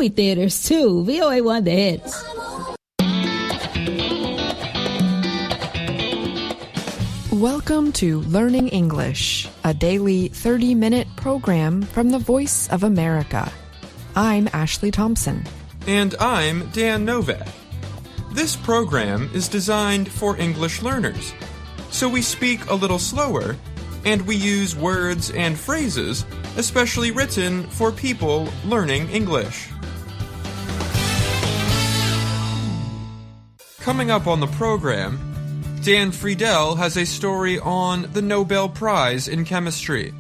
movie theaters, too. VOA One The Hits. Welcome to Learning English, a daily 30-minute program from the Voice of America. I'm Ashley Thompson. And I'm Dan Novak. This program is designed for English learners, so we speak a little slower, and we use words and phrases especially written for people learning English. Coming up on the program, Dan Friedel has a story on the Nobel Prize in Chemistry.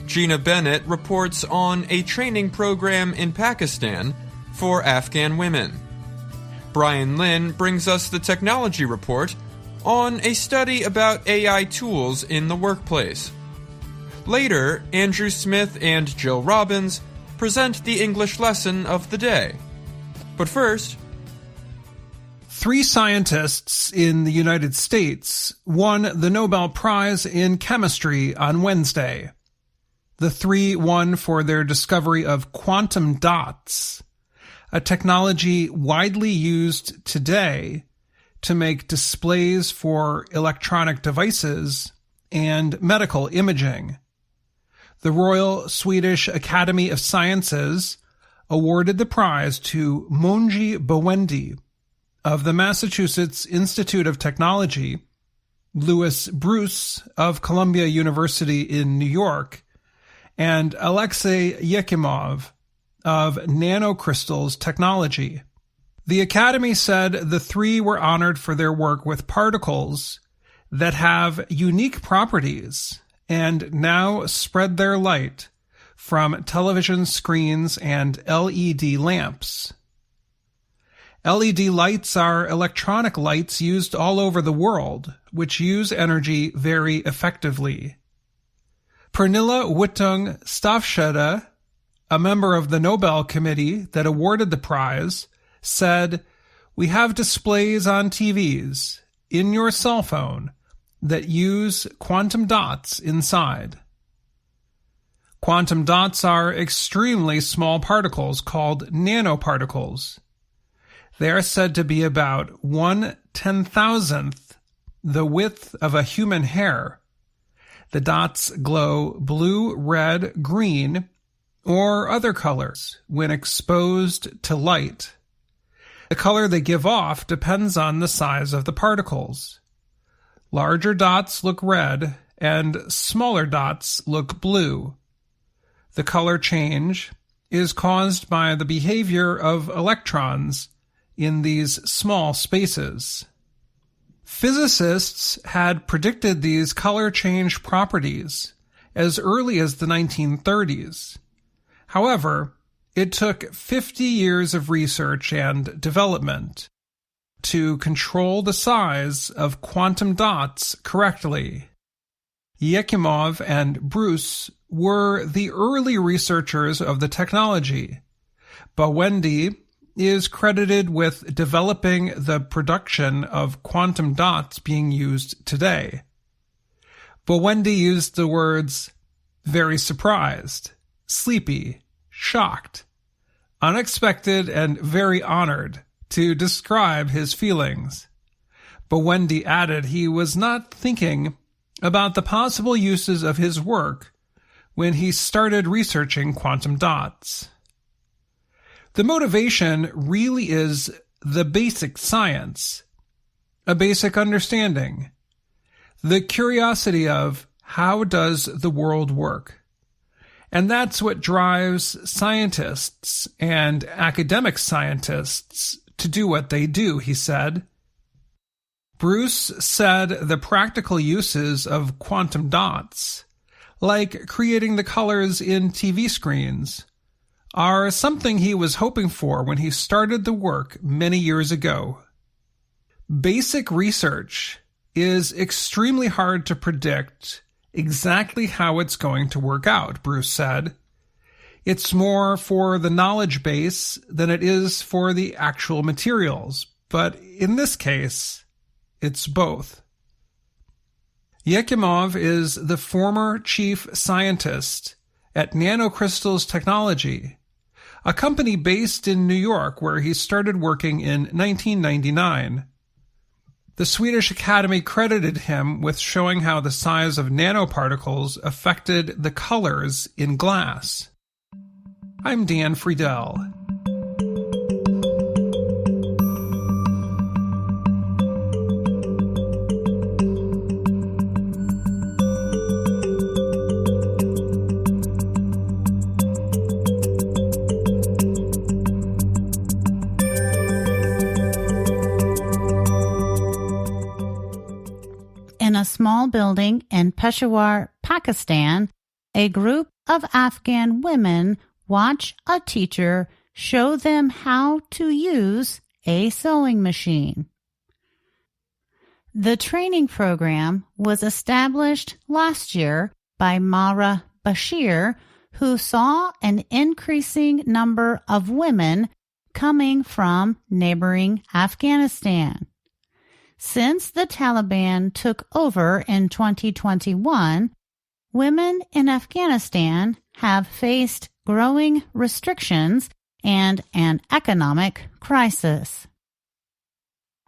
Gina Bennett reports on a training program in Pakistan for Afghan women. Brian Lynn brings us the technology report on a study about AI tools in the workplace. Later, Andrew Smith and Jill Robbins present the English lesson of the day. But first, 3 scientists in the United States won the Nobel Prize in Chemistry on Wednesday. The 3 won for their discovery of quantum dots, a technology widely used today to make displays for electronic devices and medical imaging. The Royal Swedish Academy of Sciences awarded the prize to Monji Bawendi of the Massachusetts Institute of Technology, Louis Bruce of Columbia University in New York, and Alexei Yekimov of Nanocrystals Technology. The Academy said the 3 were honored for their work with particles that have unique properties and now spread their light from television screens and LED lamps. LED lights are electronic lights used all over the world, which use energy very effectively. Pernilla Wittung Stafschede, a member of the Nobel Committee that awarded the prize, said, "We have displays on TVs, in your cell phone, that use quantum dots inside." Quantum dots are extremely small particles called nanoparticles. They are said to be about 1/10,000th the width of a human hair. The dots glow blue, red, green, or other colors when exposed to light. The color they give off depends on the size of the particles. Larger dots look red, and smaller dots look blue. The color change is caused by the behavior of electrons in these small spaces. Physicists had predicted these color change properties as early as the 1930s. However, it took 50 years of research and development to control the size of quantum dots correctly. Yekimov and Bruce were the early researchers of the technology. Bawendi is credited with developing the production of quantum dots being used today. Bawendi used the words very surprised, sleepy, shocked, unexpected, and very honored to describe his feelings. Bawendi added he was not thinking about the possible uses of his work when he started researching quantum dots. The motivation really is the basic science, a basic understanding, the curiosity of how does the world work. And that's what drives scientists and academic scientists to do what they do, he said. Bruce said the practical uses of quantum dots, like creating the colors in TV screens, are something he was hoping for when he started the work many years ago. Basic research is extremely hard to predict exactly how it's going to work out, Bruce said. It's more for the knowledge base than it is for the actual materials, but in this case, it's both. Yekimov is the former chief scientist at Nanocrystals Technology, a company based in New York where he started working in 1999. The Swedish Academy credited him with showing how the size of nanoparticles affected the colors in glass. I'm Dan Friedel. In a small building in Peshawar, Pakistan, a group of Afghan women watch a teacher show them how to use a sewing machine. The training program was established last year by Mara Bashir, who saw an increasing number of women coming from neighboring Afghanistan. Since the Taliban took over in 2021, women in Afghanistan have faced growing restrictions and an economic crisis.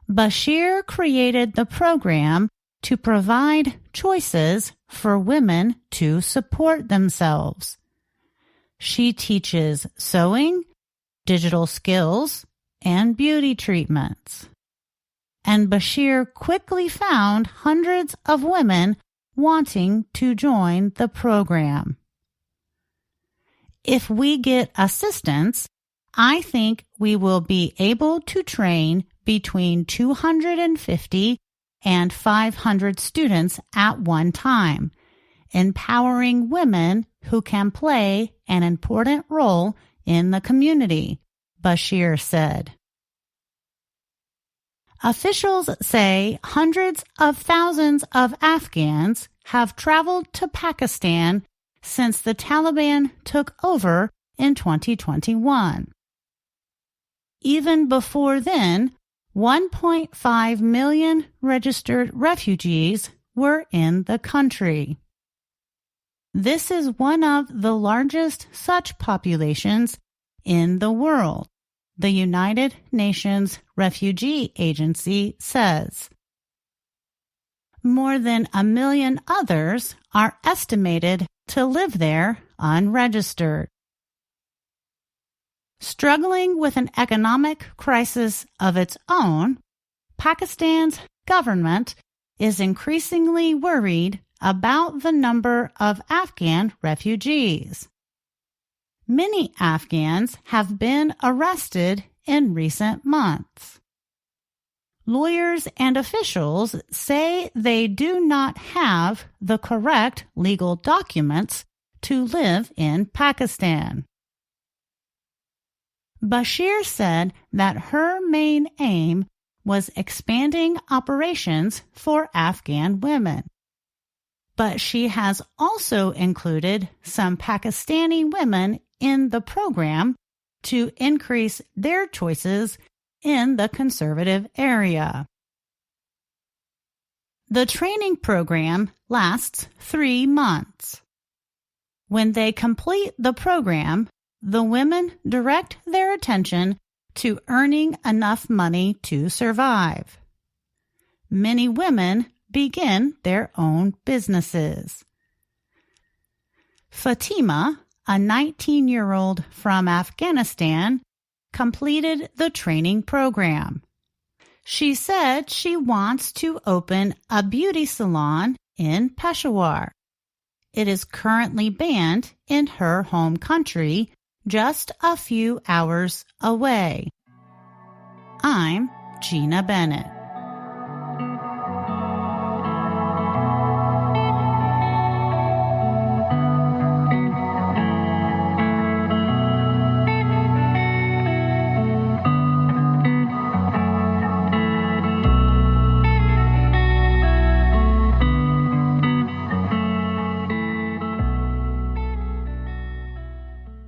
Bashir created the program to provide choices for women to support themselves. She teaches sewing, digital skills, and beauty treatments. And Bashir quickly found hundreds of women wanting to join the program. If we get assistance, I think we will be able to train between 250 and 500 students at one time, empowering women who can play an important role in the community, Bashir said. Officials say hundreds of thousands of Afghans have traveled to Pakistan since the Taliban took over in 2021. Even before then, 1.5 million registered refugees were in the country. This is one of the largest such populations in the world, the United Nations Refugee Agency says. More than 1 million others are estimated to live there unregistered. Struggling with an economic crisis of its own, Pakistan's government is increasingly worried about the number of Afghan refugees. Many Afghans have been arrested in recent months. Lawyers and officials say they do not have the correct legal documents to live in Pakistan. Bashir said that her main aim was expanding operations for Afghan women. But she has also included some Pakistani women in the program to increase their choices in the conservative area. The training program lasts 3 months. When they complete the program, the women direct their attention to earning enough money to survive. Many women begin their own businesses. Fatima, a 19-year-old from Afghanistan, completed the training program. She said she wants to open a beauty salon in Peshawar. It is currently banned in her home country, just a few hours away. I'm Gina Bennett.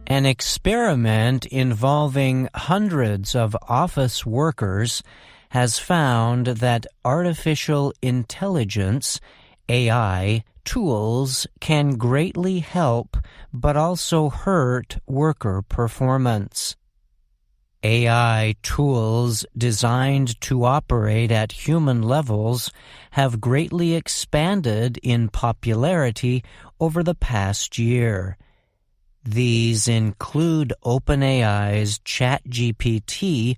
An experiment involving hundreds of office workers has found that artificial intelligence, AI, tools can greatly help but also hurt worker performance. AI tools designed to operate at human levels have greatly expanded in popularity over the past year. These include OpenAI's ChatGPT,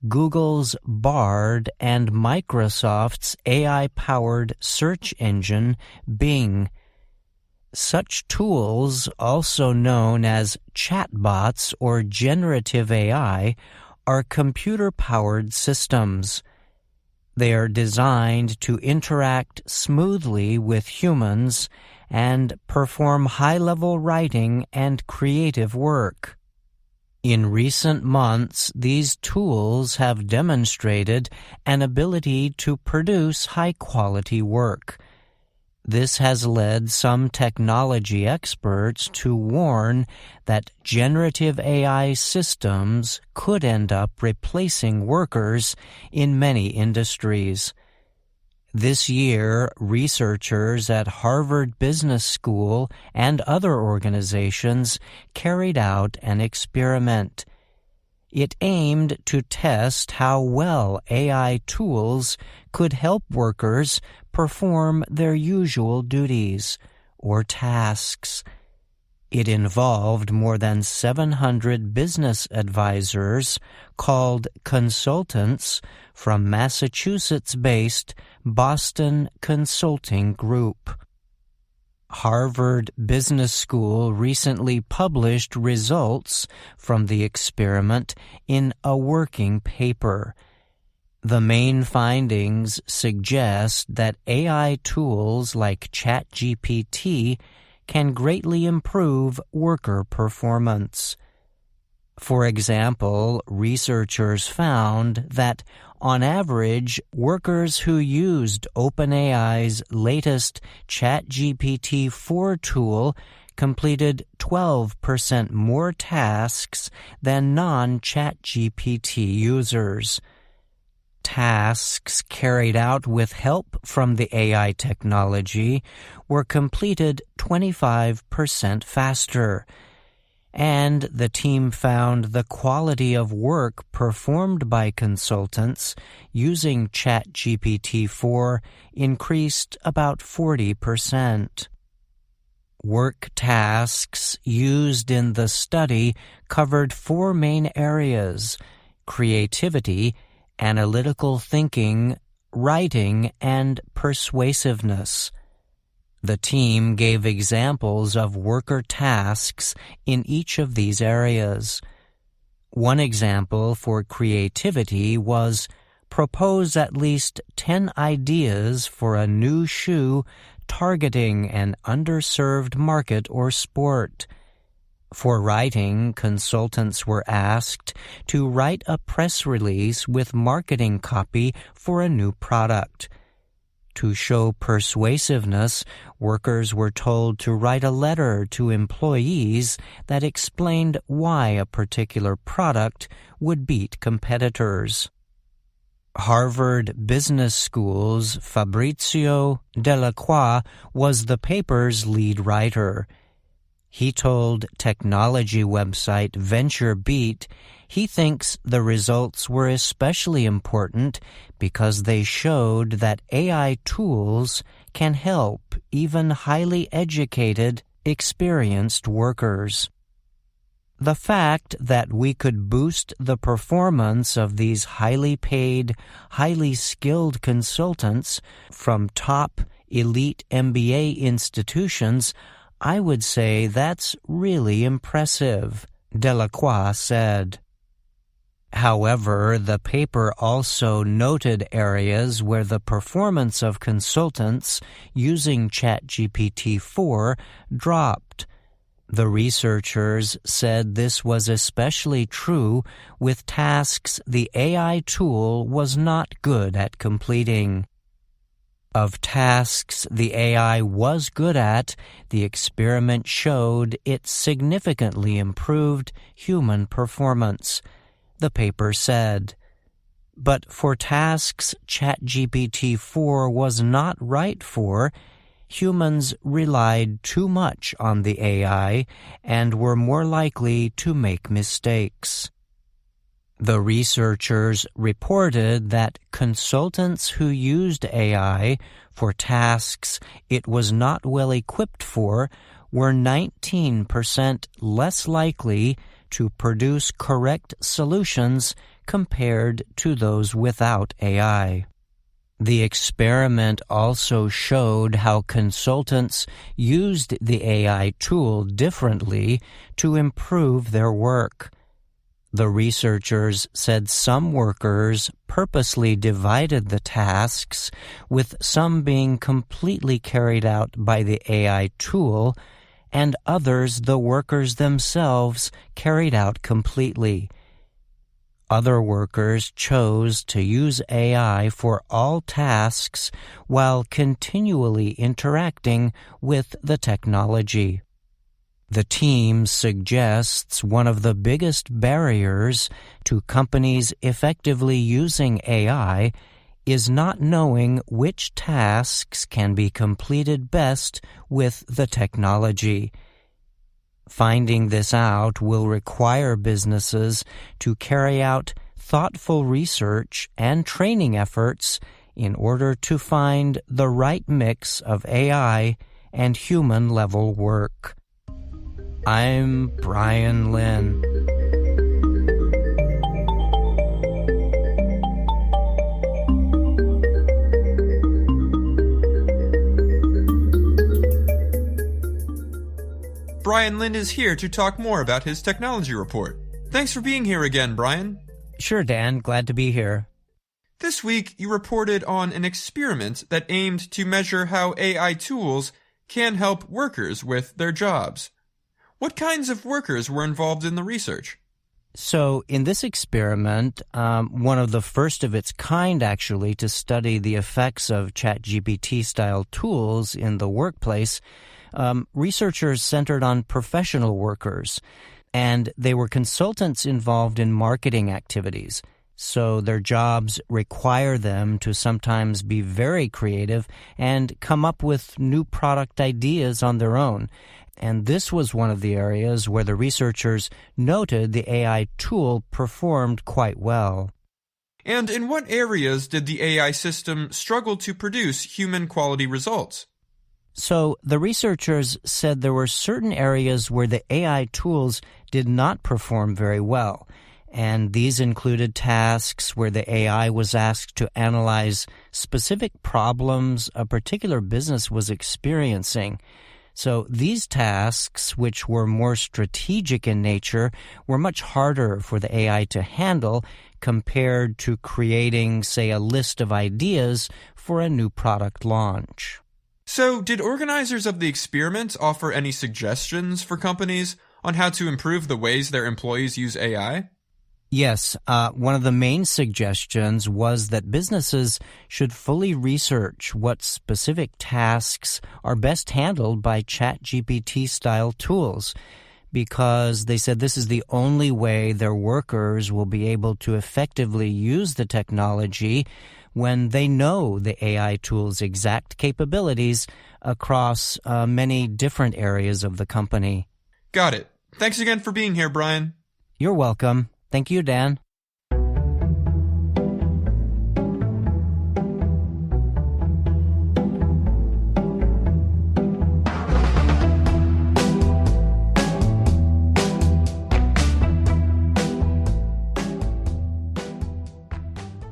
Google's Bard, and Microsoft's AI-powered search engine, Bing. Such tools, also known as chatbots or generative AI, are computer-powered systems. They are designed to interact smoothly with humans and perform high-level writing and creative work. In recent months, these tools have demonstrated an ability to produce high-quality work. This has led some technology experts to warn that generative AI systems could end up replacing workers in many industries. This year, researchers at Harvard Business School and other organizations carried out an experiment. It aimed to test how well AI tools could help workers perform their usual duties or tasks. It involved more than 700 business advisors called consultants from Massachusetts-based Boston Consulting Group. Harvard Business School recently published results from the experiment in a working paper. The main findings suggest that AI tools like ChatGPT can greatly improve worker performance. For example, researchers found that, on average, workers who used OpenAI's latest ChatGPT-4 tool completed 12% more tasks than non-ChatGPT users. Tasks carried out with help from the AI technology were completed 25% faster, and the team found the quality of work performed by consultants using ChatGPT-4 increased about 40%. Work tasks used in the study covered 4 main areas: creativity, analytical thinking, writing, and persuasiveness. The team gave examples of worker tasks in each of these areas. One example for creativity was propose at least 10 ideas for a new shoe targeting an underserved market or sport. For writing, consultants were asked to write a press release with marketing copy for a new product. To show persuasiveness, workers were told to write a letter to employees that explained why a particular product would beat competitors. Harvard Business School's Fabrizio Delacroix was the paper's lead writer. He told technology website VentureBeat he thinks the results were especially important because they showed that AI tools can help even highly educated, experienced workers. The fact that we could boost the performance of these highly paid, highly skilled consultants from top elite MBA institutions, I would say that's really impressive, Delacroix said. However, the paper also noted areas where the performance of consultants using ChatGPT-4 dropped. The researchers said this was especially true with tasks the AI tool was not good at completing. Of tasks the AI was good at, the experiment showed it significantly improved human performance, the paper said. But for tasks ChatGPT-4 was not right for, humans relied too much on the AI and were more likely to make mistakes. The researchers reported that consultants who used AI for tasks it was not well equipped for were 19% less likely to produce correct solutions compared to those without AI. The experiment also showed how consultants used the AI tool differently to improve their work. The researchers said some workers purposely divided the tasks, with some being completely carried out by the AI tool, and others the workers themselves carried out completely. Other workers chose to use AI for all tasks while continually interacting with the technology. The team suggests one of the biggest barriers to companies effectively using AI is not knowing which tasks can be completed best with the technology. Finding this out will require businesses to carry out thoughtful research and training efforts in order to find the right mix of AI and human-level work. I'm Brian Lynn. Brian Lynn is here to talk more about his technology report. Thanks for being here again, Brian. Sure, Dan. Glad to be here. This week, you reported on an experiment that aimed to measure how AI tools can help workers with their jobs. What kinds of workers were involved in the research? So in this experiment, one of the first of its kind, actually, to study the effects of chatgpt-style tools in the workplace, researchers centered on professional workers, and they were consultants involved in marketing activities. So their jobs require them to sometimes be very creative and come up with new product ideas on their own. And this was one of the areas where the researchers noted the AI tool performed quite well. And in what areas did the AI system struggle to produce human quality results? So the researchers said there were certain areas where the AI tools did not perform very well. And these included tasks where the AI was asked to analyze specific problems a particular business was experiencing. So these tasks, which were more strategic in nature, were much harder for the AI to handle compared to creating, say, a list of ideas for a new product launch. So, did organizers of the experiment offer any suggestions for companies on how to improve the ways their employees use AI? Yes, one of the main suggestions was that businesses should fully research what specific tasks are best handled by ChatGPT-style tools, because they said this is the only way their workers will be able to effectively use the technology when they know the AI tool's exact capabilities across many different areas of the company. Got it. Thanks again for being here, Brian. You're welcome. Thank you, Dan.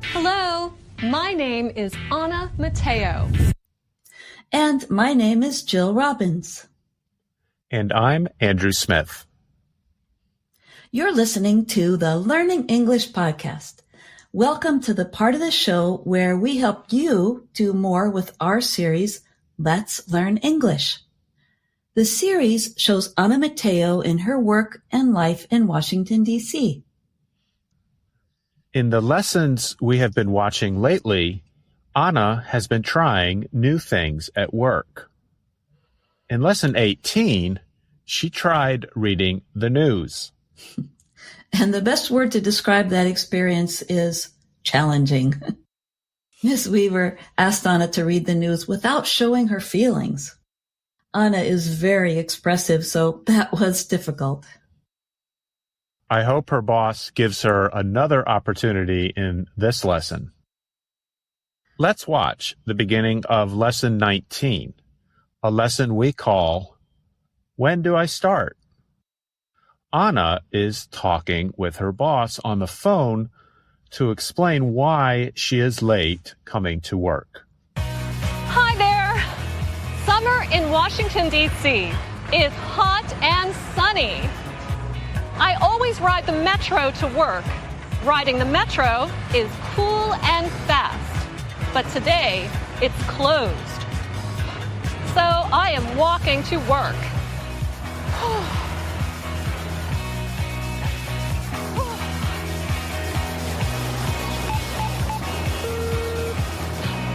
Hello, my name is Anna Mateo. And my name is Jill Robbins. And I'm Andrew Smith. You're listening to the Learning English podcast. Welcome to the part of the show where we help you do more with our series, Let's Learn English. The series shows Anna Mateo in her work and life in Washington, D.C. In the lessons we have been watching lately, Anna has been trying new things at work. In Lesson 18, she tried reading the news. And the best word to describe that experience is challenging. Miss Weaver asked Anna to read the news without showing her feelings. Anna is very expressive, so that was difficult. I hope her boss gives her another opportunity in this lesson. Let's watch the beginning of Lesson 19, a lesson we call, When Do I Start? Anna is talking with her boss on the phone to explain why she is late coming to work. Hi there. Summer in Washington, D.C. is hot and sunny. I always ride the metro to work. Riding the metro is cool and fast. But today, it's closed. So I am walking to work.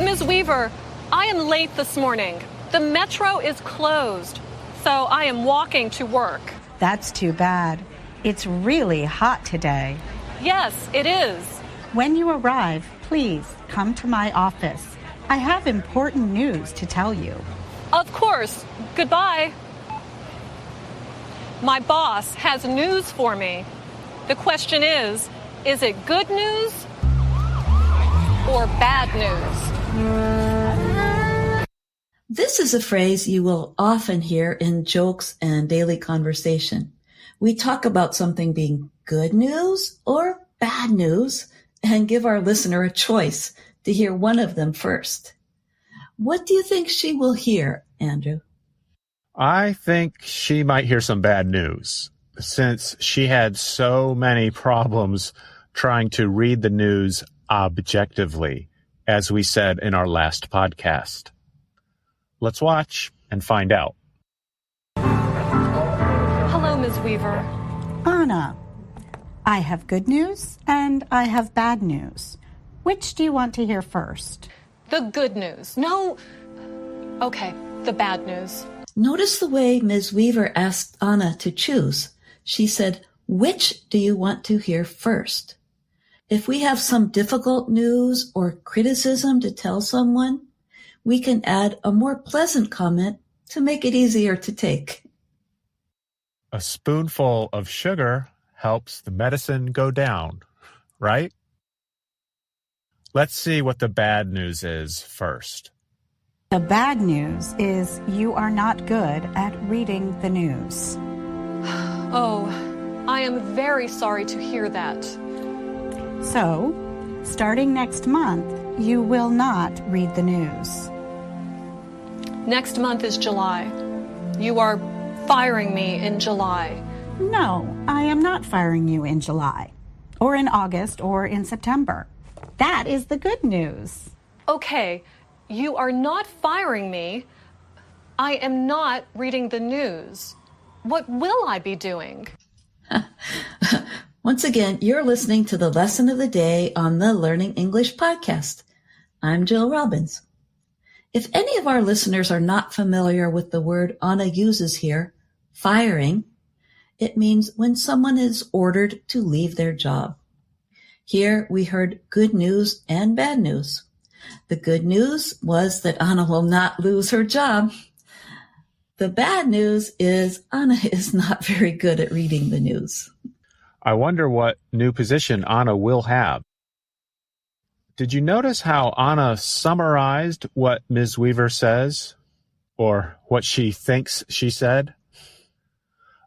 Ms. Weaver, I am late this morning. The metro is closed, so I am walking to work. That's too bad. It's really hot today. Yes, it is. When you arrive, please come to my office. I have important news to tell you. Of course. Goodbye. My boss has news for me. The question is it good news or bad news? This is a phrase you will often hear in jokes and daily conversation. We talk about something being good news or bad news and give our listener a choice to hear one of them first. What do you think she will hear, Andrew? I think she might hear some bad news, since she had so many problems trying to read the news objectively, as we said in our last podcast. Let's watch and find out. Hello, Ms. Weaver. Anna, I have good news and I have bad news. Which do you want to hear first? The good news. No. Okay, the bad news. Notice the way Ms. Weaver asked Anna to choose. She said, which do you want to hear first? If we have some difficult news or criticism to tell someone, we can add a more pleasant comment to make it easier to take. A spoonful of sugar helps the medicine go down, right? Let's see what the bad news is first. The bad news is you are not good at reading the news. Oh, I am very sorry to hear that. So, starting next month, you will not read the news. Next month is July. You are firing me in July. No, I am not firing you in July, or in August, or in September. That is the good news. Okay, you are not firing me. I am not reading the news. What will I be doing? Once again, you're listening to the lesson of the day on the Learning English podcast. I'm Jill Robbins. If any of our listeners are not familiar with the word Anna uses here, firing, it means when someone is ordered to leave their job. Here we heard good news and bad news. The good news was that Anna will not lose her job. The bad news is Anna is not very good at reading the news. I wonder what new position Anna will have. Did you notice how Anna summarized what Ms. Weaver says, or what she thinks she said?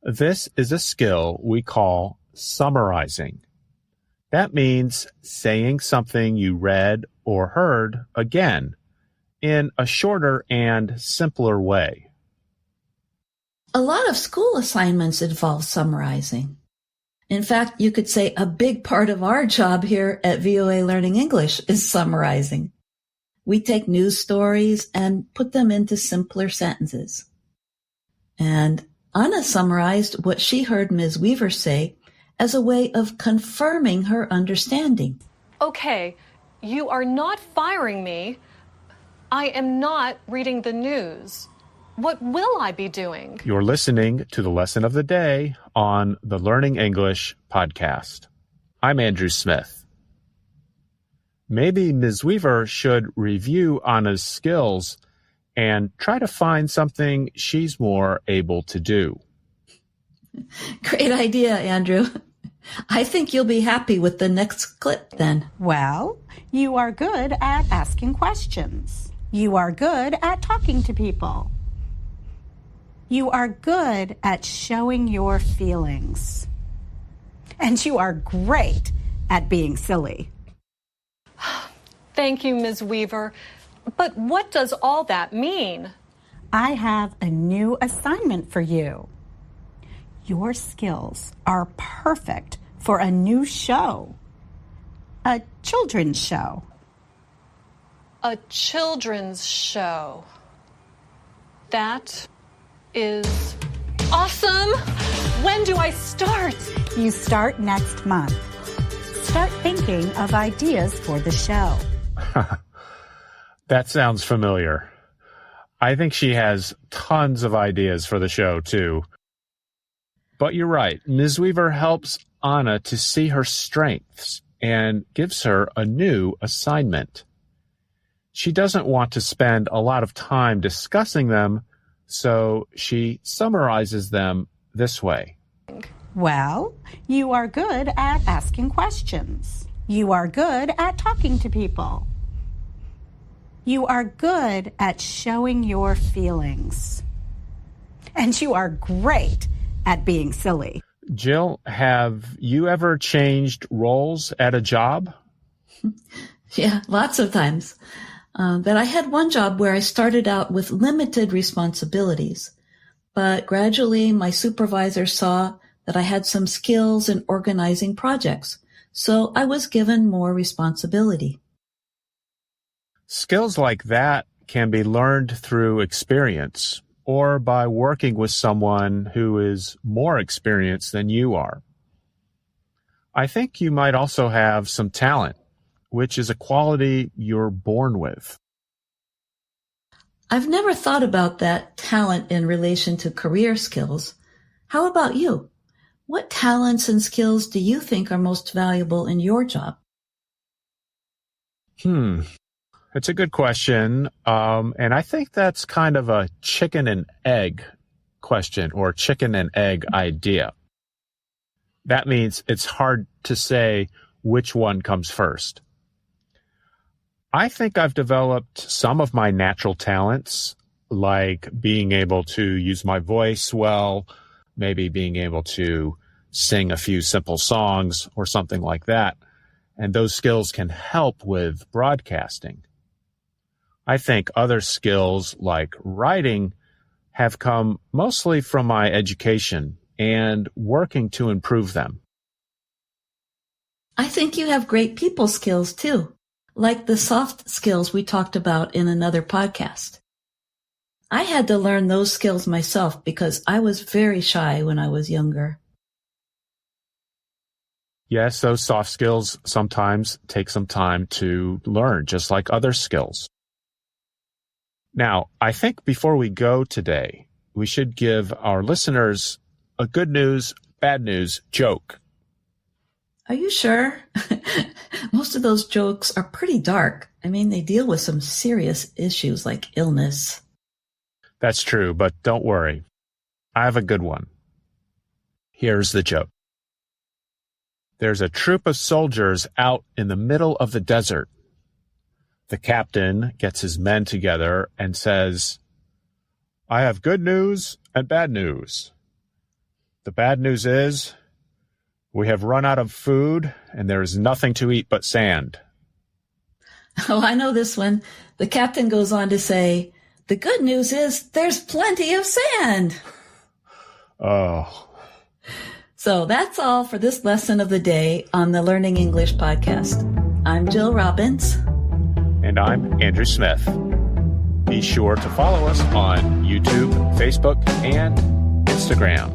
This is a skill we call summarizing. That means saying something you read or heard again in a shorter and simpler way. A lot of school assignments involve summarizing. In fact, you could say a big part of our job here at VOA Learning English is summarizing. We take news stories and put them into simpler sentences. And Anna summarized what she heard Ms. Weaver say as a way of confirming her understanding. Okay, you are not firing me. I am not reading the news. What will I be doing? You're listening to the lesson of the day on the Learning English podcast. I'm Andrew Smith. Maybe Ms. Weaver should review Anna's skills and try to find something she's more able to do. Great idea, Andrew. I think you'll be happy with the next clip then. Well, you are good at asking questions. You are good at talking to people. You are good at showing your feelings. And you are great at being silly. Thank you, Ms. Weaver. But what does all that mean? I have a new assignment for you. Your skills are perfect for a new show. A children's show. A children's show. That is awesome. When do I start? You start next month. Start thinking of ideas for the show. That sounds familiar. I think she has tons of ideas for the show, too. But you're right. Ms. Weaver helps Anna to see her strengths and gives her a new assignment. She doesn't want to spend a lot of time discussing them, so she summarizes them this way. Well, you are good at asking questions. You are good at talking to people. You are good at showing your feelings. And you are great at being silly. Jill, have you ever changed roles at a job? Yeah, lots of times. But I had one job where I started out with limited responsibilities. But gradually my supervisor saw that I had some skills in organizing projects. So I was given more responsibility. Skills like that can be learned through experience or by working with someone who is more experienced than you are. I think you might also have some talent, which is a quality you're born with. I've never thought about that talent in relation to career skills. How about you? What talents and skills do you think are most valuable in your job? It's a good question. And I think that's kind of a chicken and egg question or chicken and egg idea. That means it's hard to say which one comes first. I think I've developed some of my natural talents, like being able to use my voice well, maybe being able to sing a few simple songs or something like that. And those skills can help with broadcasting. I think other skills like writing have come mostly from my education and working to improve them. I think you have great people skills too, like the soft skills we talked about in another podcast. I had to learn those skills myself because I was very shy when I was younger. Yes, those soft skills sometimes take some time to learn, just like other skills. Now, I think before we go today, we should give our listeners a good news, bad news joke. Are you sure? Most of those jokes are pretty dark. I mean, they deal with some serious issues like illness. That's true, but don't worry. I have a good one. Here's the joke. There's a troop of soldiers out in the middle of the desert. The captain gets his men together and says, I have good news and bad news. The bad news is we have run out of food and there is nothing to eat but sand. Oh, I know this one. The captain goes on to say, the good news is there's plenty of sand. Oh. So that's all for this lesson of the day on the Learning English podcast. I'm Jill Robbins. And I'm Andrew Smith. Be sure to follow us on YouTube, Facebook, and Instagram.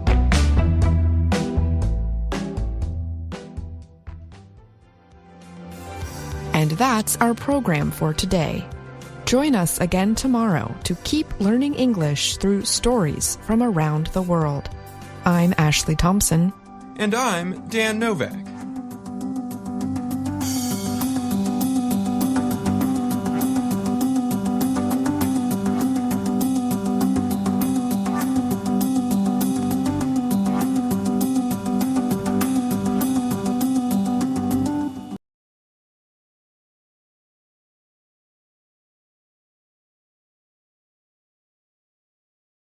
And that's our program for today. Join us again tomorrow to keep learning English through stories from around the world. I'm Ashley Thompson. And I'm Dan Novak.